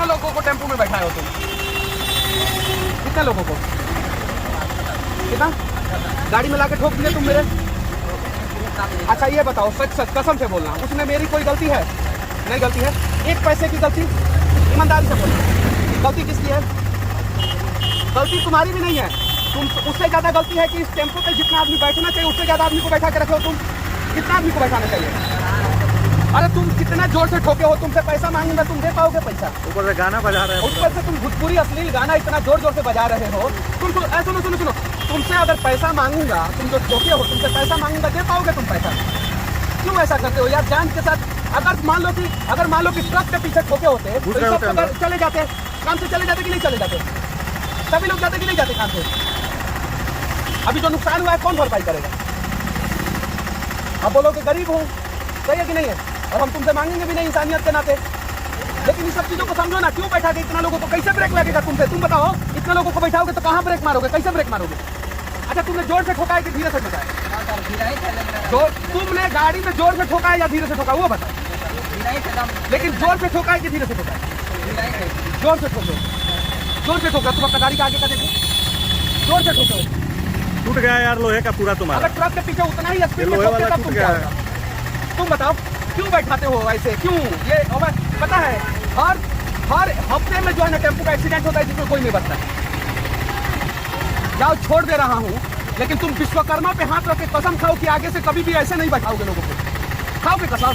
कितना लोगों को टेम्पो में बैठाए हो तुम? कितने लोगों को? कितना गाड़ी में लाके ठोक दिए तुम मेरे? अच्छा ये बताओ, सच सच कसम से बोलना, उसमें मेरी कोई गलती है? नहीं गलती है। एक पैसे की गलती? ईमानदारी से बोलना, गलती किसकी है? गलती तुम्हारी भी नहीं है। तुम उससे ज्यादा गलती है कि इस टेम्पो पे जितना आदमी बैठना चाहिए उससे ज्यादा आदमी को बैठा के रखे हो तुम। कितना आदमी को बैठाना चाहिए? अरे तुम कितना जोर से ठोके हो, तुमसे पैसा मांगूंगा, तुम दे पाओगे पैसा? ऊपर से गाना बजा रहे हैं, ऊपर से तुम भोजपुरी अश्लील गाना इतना जोर जोर से बजा रहे हो। सुनो सुनो सुनो, तुमसे अगर पैसा मांगूंगा, तुम जो ठोके हो, तुमसे पैसा मांगूंगा, दे पाओगे तुम पैसा? क्यों ऐसा करते हो यार जान के साथ? अगर मान लो कि ट्रक के पीछे ठोके होते तो सब चले जाते, काम से चले जाते कि नहीं चले जाते? सभी लोग जाते कि नहीं जाते काम से? अभी जो नुकसान हुआ है कौन भरपाई करेगा? अब बोलो कि गरीब हूँ, सही है कि नहीं है? और हम तुमसे मांगेंगे भी नहीं इंसानियत के नाते। लेकिन इस सब चीजों को समझो ना, क्यों बैठा के इतना लोगों को? कैसे ब्रेक लगेगा तुमसे? तुम बताओ, इतने लोगों को बैठाओगे तो कहाँ ब्रेक मारोगे? कैसे ब्रेक मारोगे? अच्छा तुमने जोर से ठोका है कि धीरे से ठोका है? तुमने गाड़ी में जोर से ठोका है या धीरे से ठोका वो बताओ। लेकिन जोर से ठोका है कि धीरे से ठोका है? जोर से ठोको, जोर से ठोका। तुम अपना गाड़ी का आगे का देखो, जोर से ठोको। टूट गया यार लोहे का पूरा तुम्हारा। अगर ट्रक के पीछे उतना ही स्पीड में लोहे ठोकते वाला तब टूट तुम गया क्या होगा? तुम बताओ क्यों बैठाते हो ऐसे? क्यों ये पता है हर हफ्ते में जो है ना टेम्पो का एक्सीडेंट होता है जिसमें कोई नहीं बचता है। जाओ छोड़ दे रहा हूँ, लेकिन तुम विश्वकर्मा पे हाथ रख के कसम खाओ कि आगे से कभी भी ऐसे नहीं बैठाओगे लोगों को। खाओगे कसम?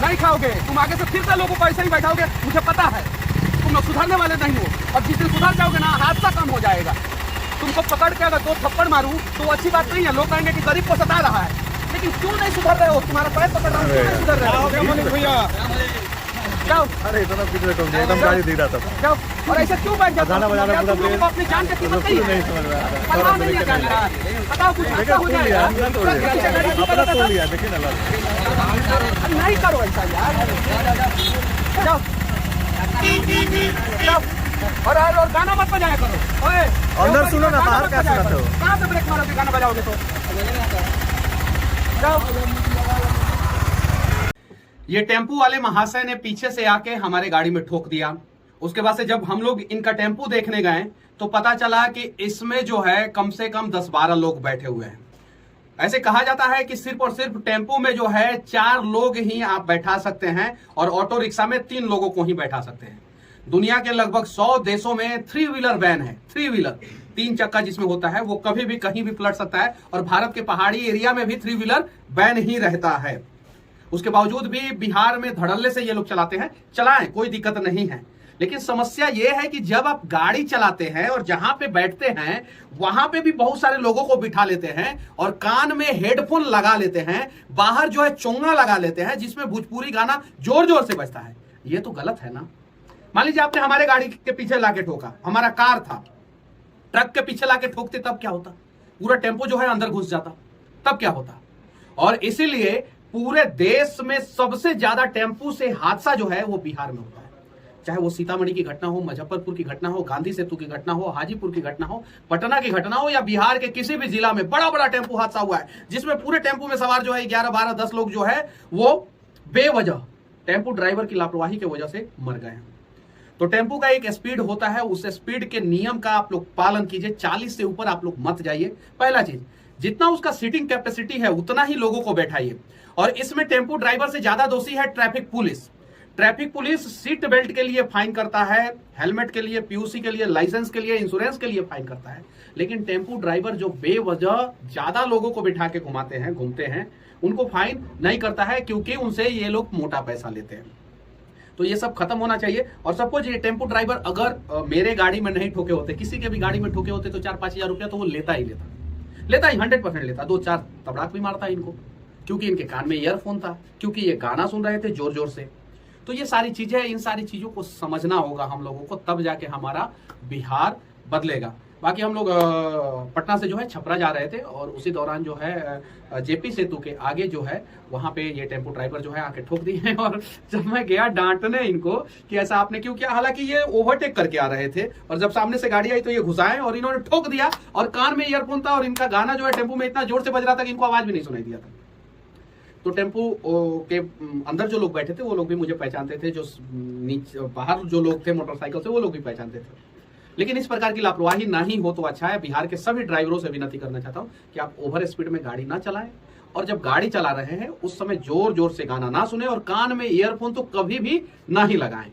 नहीं खाओगे। तुम आगे से फिर से लोगों को ऐसे ही बैठाओगे, मुझे पता है। तुम लोग सुधरने वाले नहीं हो, और जिस दिन सुधर जाओगे ना हादसा कम हो जाएगा। तुमको पकड़ के अगर 2 थप्पड़ मारूं तो अच्छी बात नहीं है, लोग कहेंगे कि गरीब को सता रहा है। लेकिन क्यों नहीं सुधर रहे हो? तुम्हारा पैर पकड़ रहा हूं, क्यों नहीं सुधर रहे हो? भैया जाओ। अरे इतना पीछे तुम एकदम गाड़ी दे रहा था। जाओ। और ऐसे क्यों बैठ जाते गाना बजाना पूरा तुम लोगों को अपनी जान की कीमत नहीं है? समझ में आ रहा परवाह नहीं है जान का। बताओ कुछ अच्छा हो जाएगा। अपना तोड़ लिया, देखिए ना नहीं करो ऐसा यार। जाओ जाओ। और गाना मत बजाया करो। ओए अंदर सुनो ना, बाहर क्या सुनाते हो? कहाँ से ब्रेक मारोगे गाना बजाओगे तो? जाओ। ये टेम्पू वाले महाशय ने पीछे से आके हमारे गाड़ी में ठोक दिया। उसके बाद से जब हम लोग इनका टेम्पू देखने गए तो पता चला कि इसमें जो है कम से कम 10-12 लोग बैठे हुए हैं। ऐसे कहा जाता है कि सिर्फ और सिर्फ टेम्पो में जो है 4 लोग ही आप बैठा सकते हैं, और ऑटो रिक्शा में 3 लोगों को ही बैठा सकते हैं। दुनिया के लगभग 100 देशों में 3 व्हीलर बैन है। 3 व्हीलर, 3 चक्का जिसमें होता है, वो कभी भी कहीं भी पलट सकता है। और भारत के पहाड़ी एरिया में भी 3 व्हीलर बैन ही रहता है। उसके बावजूद भी बिहार में धड़ल्ले से ये लोग चलाते हैं। चलाएं, कोई दिक्कत नहीं है। लेकिन समस्या यह है कि जब आप गाड़ी चलाते हैं और जहां पे बैठते हैं वहां पे भी बहुत सारे लोगों को बिठा लेते हैं और कान में हेडफोन लगा लेते हैं, बाहर जो है चोंगा लगा लेते हैं जिसमें भोजपुरी गाना जोर जोर से बजता है। ये तो गलत है ना। मान लीजिए आपने हमारे गाड़ी के पीछे लाके ठोका, हमारा कार था, ट्रक के पीछे लाके ठोकते तब क्या होता? पूरा टेम्पो जो है अंदर घुस जाता, तब क्या होता? और इसीलिए पूरे देश में सबसे ज्यादा टेम्पू से हादसा जो है वो बिहार में होता है। चाहे वो सीतामढ़ी की घटना हो, मुजफ्फरपुर की घटना हो, गांधी सेतु की घटना हो, हाजीपुर की घटना हो, पटना की घटना हो, या बिहार के किसी भी जिला में बड़ा बड़ा टेम्पू हादसा हुआ है जिसमें पूरे टेम्पू में सवार जो है 11, 12, 10 लोग जो है वो बेवजह टेम्पू ड्राइवर की लापरवाही की वजह से मर गए हैं। तो टेम्पू का एक स्पीड होता है, उस स्पीड के नियम का आप लोग पालन कीजिए। 40 से ऊपर आप लोग मत जाइए। पहला चीज, जितना उसका सीटिंग कैपेसिटी है उतना ही लोगों को बैठाइए। और इसमें टेम्पू ड्राइवर से ज्यादा दोषी है traffic police. Traffic police seat belt के लिए फाइन करता है, हेलमेट के लिए, पीयूसी के लिए, लाइसेंस के लिए, इंश्योरेंस के लिए फाइन करता है। लेकिन टेम्पू ड्राइवर जो बेवजह ज्यादा लोगों को बिठा के घूमते हैं उनको फाइन नहीं करता है, क्योंकि उनसे ये लोग मोटा पैसा लेते हैं। तो ये सब खत्म होना चाहिए। और सपोज ये टेम्पू ड्राइवर अगर मेरे गाड़ी में नहीं ठोके होते, किसी के भी गाड़ी में ठोके होते तो 4-5 हजार रुपया तो वो लेता ही 100% लेता। 2-4 तबड़ाक भी मारता इनको, क्योंकि इनके कान में ईयरफोन था, क्योंकि ये गाना सुन रहे थे जोर जोर से। तो ये सारी चीजें, इन सारी चीजों को समझना होगा हम लोगों को, तब जाके हमारा बिहार बदलेगा। बाकी हम लोग पटना से जो है छपरा जा रहे थे और उसी दौरान जो है जेपी सेतु के आगे जो है वहां पे ये टेम्पो ड्राइवर जो है आके ठोक दिए हैं। और जब मैं गया डांटने इनको कि ऐसा आपने क्यों किया, हालांकि ये ओवरटेक करके आ रहे थे और जब सामने से गाड़ी आई तो ये घुसाए और इन्होंने ठोक दिया। और कान में ईयरफोन था और इनका गाना जो है टेम्पो में इतना जोर से बज रहा था कि इनको आवाज भी नहीं सुनाई दिया था। तो टेम्पो के अंदर जो लोग बैठे थे वो लोग भी मुझे पहचानते थे, जो नीचे बाहर जो लोग थे मोटरसाइकिल से वो लोग भी पहचानते थे। लेकिन इस प्रकार की लापरवाही ना ही हो तो अच्छा है। बिहार के सभी ड्राइवरों से विनती करना चाहता हूं कि आप ओवर स्पीड में गाड़ी ना चलाएं, और जब गाड़ी चला रहे हैं उस समय जोर जोर से गाना ना सुने, और कान में ईयरफोन तो कभी भी ना ही लगाएं।